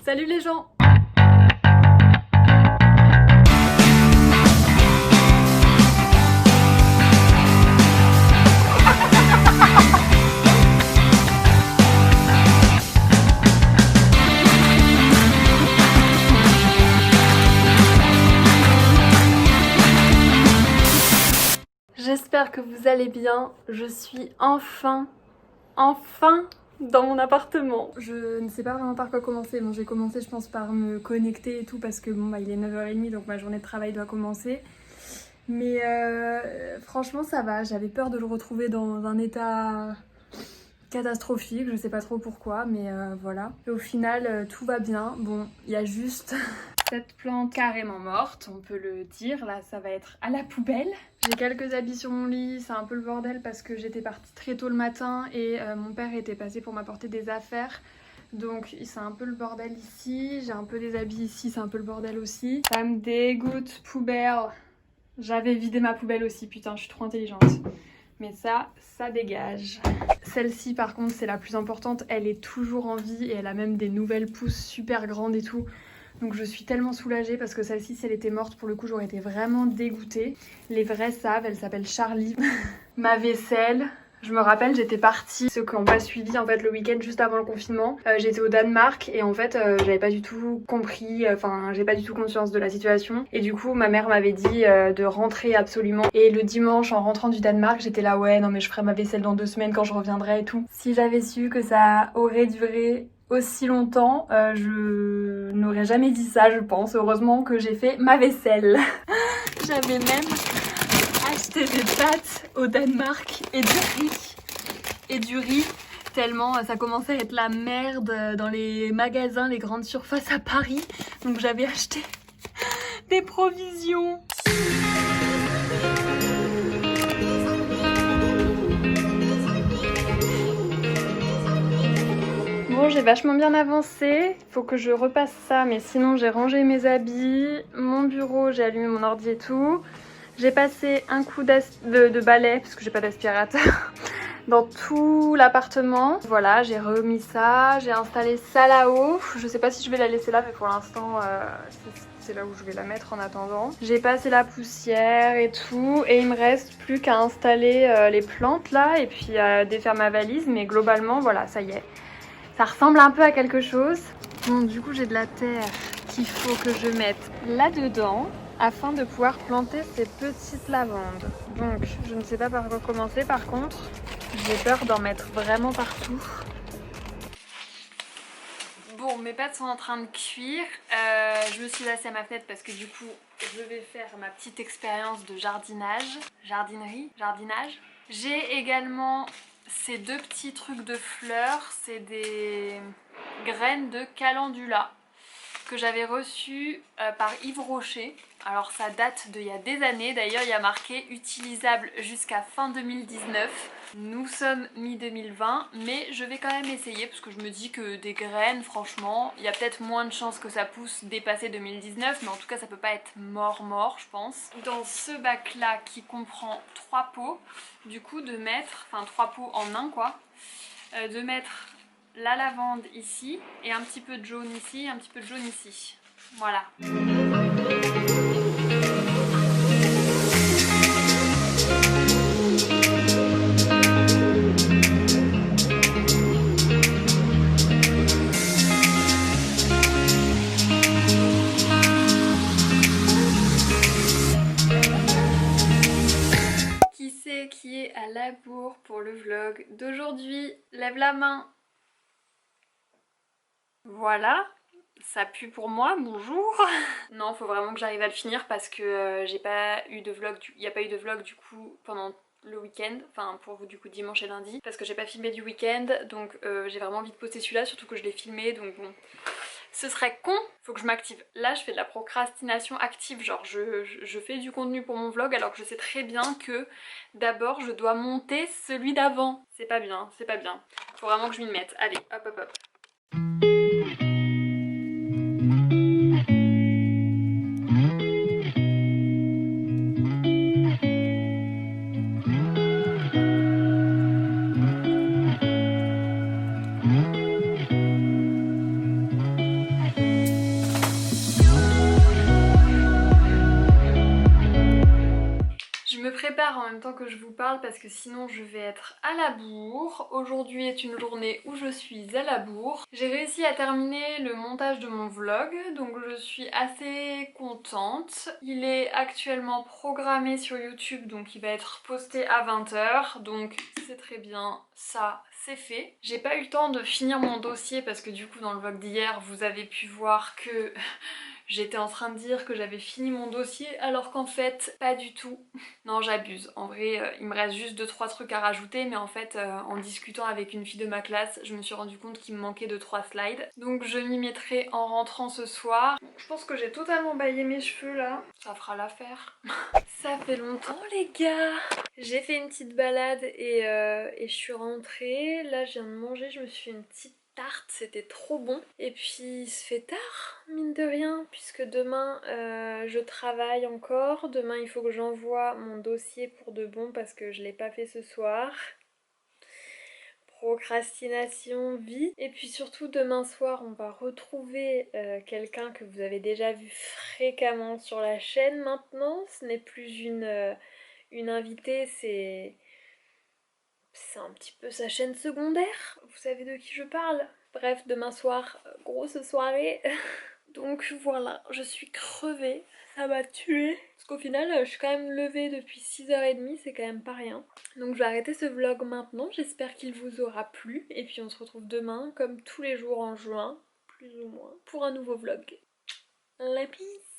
Salut les gens! J'espère que vous allez bien. Je suis enfin dans mon appartement. Je ne sais pas vraiment par quoi commencer. Bon, j'ai commencé je pense par me connecter et tout parce que bon bah il est 9h30 donc ma journée de travail doit commencer. Mais franchement ça va, j'avais peur de le retrouver dans un état catastrophique, je sais pas trop pourquoi, mais voilà. Et au final tout va bien. Bon, il y a juste cette plante carrément morte, on peut le dire, là ça va être à la poubelle. J'ai quelques habits sur mon lit, c'est un peu le bordel parce que j'étais partie très tôt le matin et mon père était passé pour m'apporter des affaires. Donc c'est un peu le bordel ici, j'ai un peu des habits ici, c'est un peu le bordel aussi. Ça me dégoûte, poubelle. J'avais vidé ma poubelle aussi, putain je suis trop intelligente. Mais ça dégage. Celle-ci par contre c'est la plus importante, elle est toujours en vie et elle a même des nouvelles pousses super grandes et tout. Donc je suis tellement soulagée parce que celle-ci, si elle était morte, pour le coup, j'aurais été vraiment dégoûtée. Les vrais savent, elle s'appelle Charlie. Ma vaisselle, je me rappelle, j'étais partie, ceux qui n'ont pas suivi en fait le week-end juste avant le confinement. J'étais au Danemark et en fait, j'avais pas du tout compris, enfin, j'ai pas du tout conscience de la situation. Et du coup, ma mère m'avait dit de rentrer absolument. Et le dimanche, en rentrant du Danemark, j'étais là, ouais, non mais je ferai ma vaisselle dans 2 semaines quand je reviendrai et tout. Si j'avais su que ça aurait duré aussi longtemps, je n'aurais jamais dit ça je pense. Heureusement que j'ai fait ma vaisselle. J'avais même acheté des pâtes au Danemark et du riz tellement ça commençait à être la merde dans les magasins, les grandes surfaces à Paris. Donc j'avais acheté des provisions. Bon, j'ai vachement bien avancé, faut que je repasse ça, mais sinon j'ai rangé mes habits, mon bureau, j'ai allumé mon ordi et tout. J'ai passé un coup de balai, parce que j'ai pas d'aspirateur, dans tout l'appartement. Voilà, j'ai remis ça, j'ai installé ça là-haut. Je sais pas si je vais la laisser là, mais pour l'instant, c'est là où je vais la mettre en attendant. J'ai passé la poussière et tout, et il me reste plus qu'à installer les plantes là, et puis à défaire ma valise, mais globalement, voilà, ça y est. Ça ressemble un peu à quelque chose. Bon, du coup, j'ai de la terre qu'il faut que je mette là-dedans afin de pouvoir planter ces petites lavandes. Donc, je ne sais pas par quoi commencer. Par contre, j'ai peur d'en mettre vraiment partout. Bon, mes pâtes sont en train de cuire. Je me suis assise à ma fenêtre parce que du coup, je vais faire ma petite expérience de jardinage. Jardinage. J'ai également ces 2 petits trucs de fleurs, c'est des graines de calendula que j'avais reçues par Yves Rocher. Alors ça date d'il y a des années, d'ailleurs il y a marqué utilisable jusqu'à fin 2019. Nous sommes mi-2020, mais je vais quand même essayer parce que je me dis que des graines, franchement, il y a peut-être moins de chances que ça pousse dépasser 2019, mais en tout cas ça peut pas être mort, je pense. Dans ce bac là qui comprend 3 pots, du coup de mettre, enfin 3 pots en un quoi, de mettre la lavande ici et un petit peu de jaune ici, un petit peu de jaune ici. Voilà. Qui c'est qui est à la bourre pour le vlog d'aujourd'hui? Lève la main. Voilà, ça pue pour moi, bonjour. Non, faut vraiment que j'arrive à le finir parce que j'ai pas eu de vlog, il n'y a pas eu de vlog du coup pendant le week-end, enfin pour vous du coup dimanche et lundi, parce que j'ai pas filmé du week-end, donc j'ai vraiment envie de poster celui-là, surtout que je l'ai filmé, donc bon, ce serait con, faut que je m'active. Là je fais de la procrastination active, genre je fais du contenu pour mon vlog alors que je sais très bien que d'abord je dois monter celui d'avant. C'est pas bien, c'est pas bien. Faut vraiment que je m'y mette, allez, hop hop hop. prépare en même temps que je vous parle parce que sinon je vais être à la bourre. Aujourd'hui est une journée où je suis à la bourre. J'ai réussi à terminer le montage de mon vlog, donc je suis assez contente. Il est actuellement programmé sur YouTube, donc il va être posté à 20 h, donc c'est très bien, ça c'est fait. J'ai pas eu le temps de finir mon dossier parce que du coup dans le vlog d'hier vous avez pu voir que j'étais en train de dire que j'avais fini mon dossier alors qu'en fait pas du tout. Non, j'abuse. En vrai il me reste juste 2-3 trucs à rajouter, mais en fait en discutant avec une fille de ma classe je me suis rendu compte qu'il me manquait 2-3 slides. Donc je m'y mettrai en rentrant ce soir. Je pense que j'ai totalement baillé mes cheveux là. Ça fera l'affaire. Ça fait longtemps les gars. J'ai fait une petite balade et je suis rentrée. Là je viens de manger, je me suis fait une petite tarte, c'était trop bon. Et puis il se fait tard, mine de rien, puisque demain je travaille encore. Demain il faut que j'envoie mon dossier pour de bon parce que je l'ai pas fait ce soir. Procrastination, vie. Et puis surtout demain soir on va retrouver quelqu'un que vous avez déjà vu fréquemment sur la chaîne maintenant. Ce n'est plus une invitée, c'est un petit peu sa chaîne secondaire. Vous savez de qui je parle? Bref, demain soir, grosse soirée. Donc voilà, je suis crevée, ça m'a tuée. Parce qu'au final, je suis quand même levée depuis 6h30, c'est quand même pas rien. Donc je vais arrêter ce vlog maintenant, j'espère qu'il vous aura plu. Et puis on se retrouve demain, comme tous les jours en juin, plus ou moins, pour un nouveau vlog. La peace!